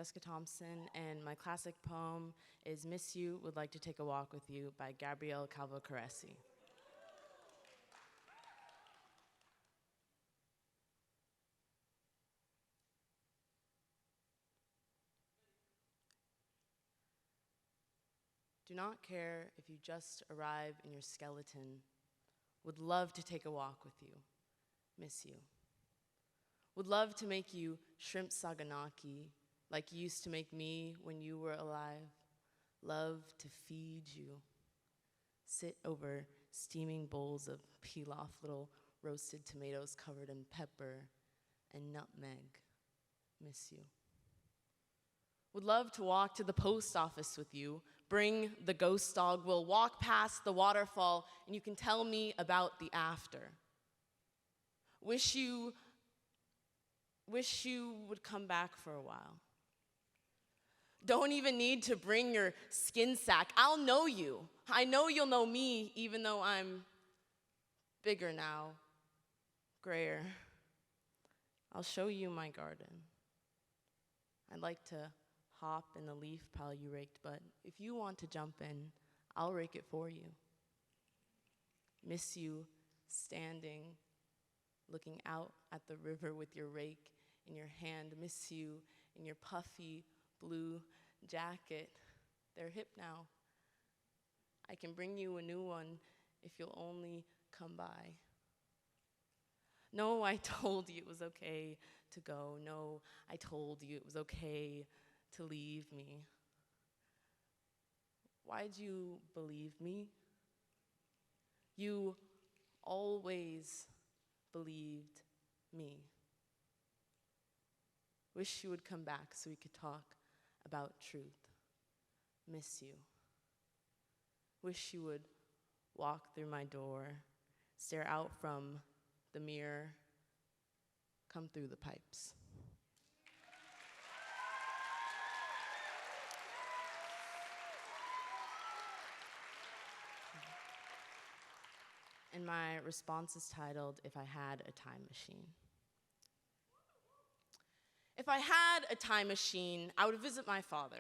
Jessica Thompson, and my classic poem is Miss You, Would Like to Take a Walk with You by Gabrielle Calvocoressi. Do not care if you just arrive in your skeleton. Would love to take a walk with you. Miss you. Would love to make you shrimp saganaki like you used to make me when you were alive. Love to feed you. Sit over steaming bowls of pilaf, little roasted tomatoes covered in pepper and nutmeg. Miss you. Would love to walk to the post office with you. Bring the ghost dog. We'll walk past the waterfall and you can tell me about the after. Wish you would come back for a while. Don't even need to bring your skin sack. I'll know you. I know you'll know me, even though I'm bigger now, grayer. I'll show you my garden. I'd like to hop in the leaf pile you raked, but if you want to jump in, I'll rake it for you. Miss you standing, looking out at the river with your rake in your hand. Miss you in your puffy blue jacket. They're hip now. I can bring you a new one if you'll only come by. No, I told you it was okay to go. No, I told you it was okay to leave me. Why'd you believe me? You always believed me. Wish you would come back so we could talk about truth. Miss you. Wish you would walk through my door, stare out from the mirror, come through the pipes. And my response is titled, If I Had a Time Machine. If I had a time machine, I would visit my father.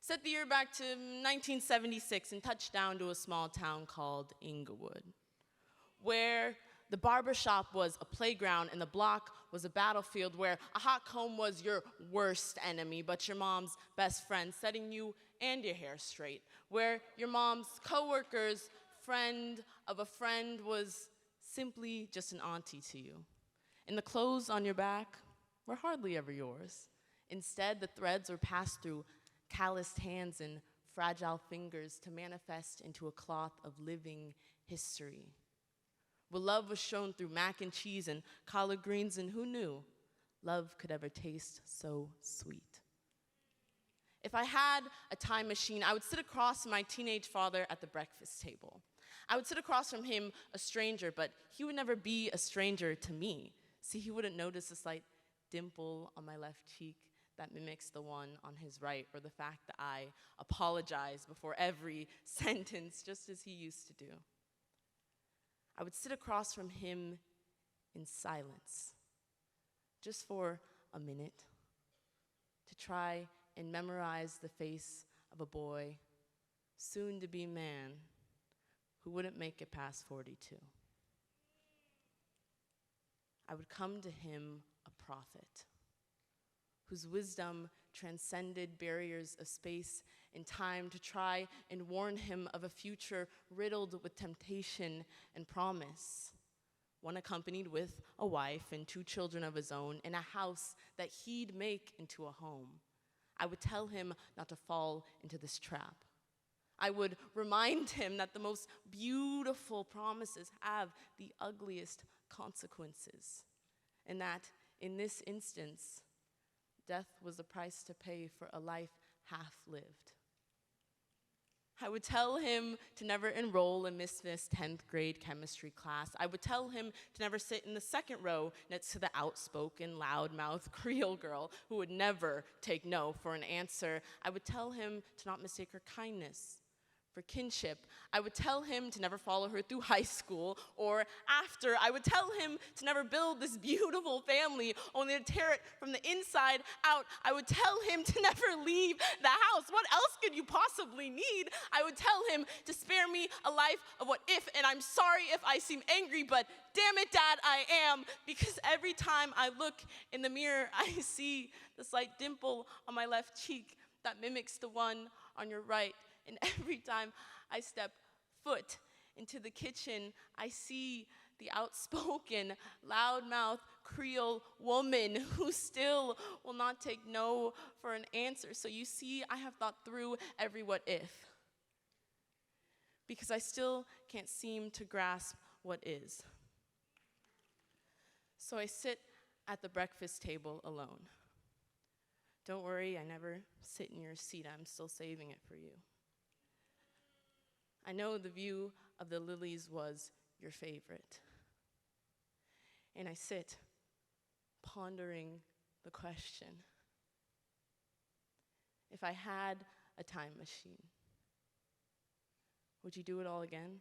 Set the year back to 1976 and touch down to a small town called Inglewood, where the barbershop was a playground and the block was a battlefield, where a hot comb was your worst enemy, but your mom's best friend, setting you and your hair straight, where your mom's coworker's friend of a friend was simply just an auntie to you. And the clothes on your back were hardly ever yours. Instead, the threads were passed through calloused hands and fragile fingers to manifest into a cloth of living history. Where love was shown through mac and cheese and collard greens, and who knew love could ever taste so sweet. If I had a time machine, I would sit across from my teenage father at the breakfast table. I would sit across from him, a stranger, but he would never be a stranger to me. See, he wouldn't notice a slight dimple on my left cheek that mimics the one on his right, or the fact that I apologize before every sentence, just as he used to do. I would sit across from him in silence, just for a minute, to try and memorize the face of a boy, soon to be man, who wouldn't make it past 42. I would come to him a prophet, whose wisdom transcended barriers of space and time, to try and warn him of a future riddled with temptation and promise, one accompanied with a wife and 2 children of his own, in a house that he'd make into a home. I would tell him not to fall into this trap. I would remind him that the most beautiful promises have the ugliest consequences, and that in this instance, death was the price to pay for a life half lived. I would tell him to never enroll in Miss Smith's 10th grade chemistry class. I would tell him to never sit in the second row next to the outspoken, loudmouth Creole girl who would never take no for an answer. I would tell him to not mistake her kindness for kinship. I would tell him to never follow her through high school, or after, I would tell him to never build this beautiful family, only to tear it from the inside out. I would tell him to never leave the house. What else could you possibly need? I would tell him to spare me a life of what if, and I'm sorry if I seem angry, but damn it, Dad, I am, because every time I look in the mirror, I see the slight dimple on my left cheek that mimics the one on your right. And every time I step foot into the kitchen, I see the outspoken, loudmouth Creole woman who still will not take no for an answer. So you see, I have thought through every what if, because I still can't seem to grasp what is. So I sit at the breakfast table alone. Don't worry, I never sit in your seat. I'm still saving it for you. I know the view of the lilies was your favorite. And I sit pondering the question, if I had a time machine, would you do it all again?